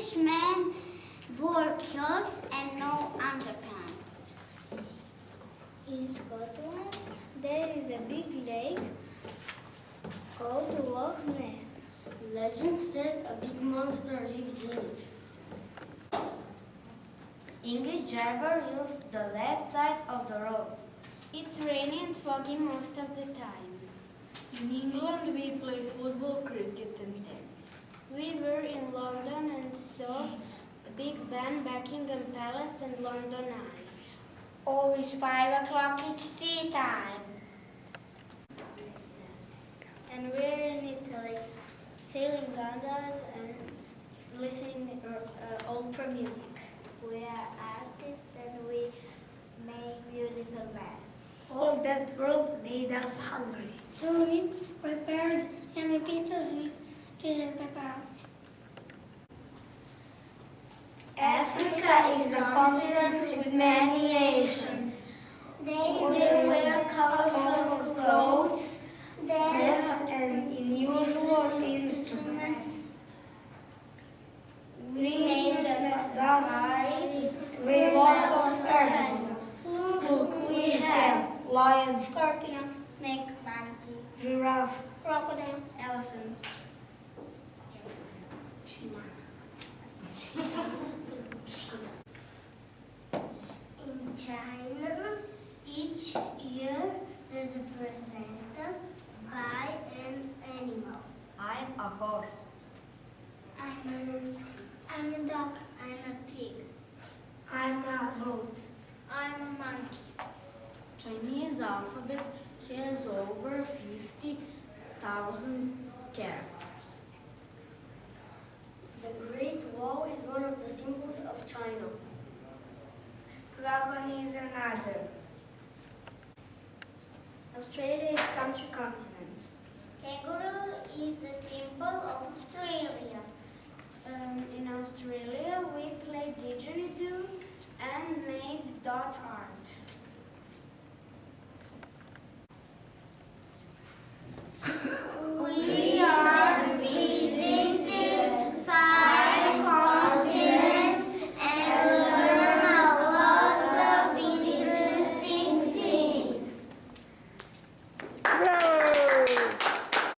Englishmen wore kilts and no underpants. In Scotland, there is a big lake called Loch Ness. Legend says a big monster lives in it. English driver use the left side of the road. It's rainy and foggy most of the time. In England, we play football, cricket, and tennis. We were in London and saw the Big Ben, Buckingham Palace, and London Eye. Oh, it's 5 o'clock, it's tea time. And we're in Italy, sailing gondolas and listening opera music. We are artists and we make beautiful maps. All that world made us hungry. So we prepared yummy pizzas with cheese and pepperoni. Africa is a continent with many nations. They wear colorful clothes, dance, and unusual instruments. We made the safari with lots of animals. Look, we have Lion, scorpion, snake, monkey, giraffe, crocodile, elephants. In China, each year there's a present by an animal. I'm a horse. I'm a dog. I'm a pig. I'm a goat. I'm a monkey. Chinese alphabet has over 50,000 characters. The Great Wall is one of the symbols of China. Dragon is another. Australia is country continent. Kangaroo is the symbol of Australia. In Australia, we played didgeridoo and made dot art.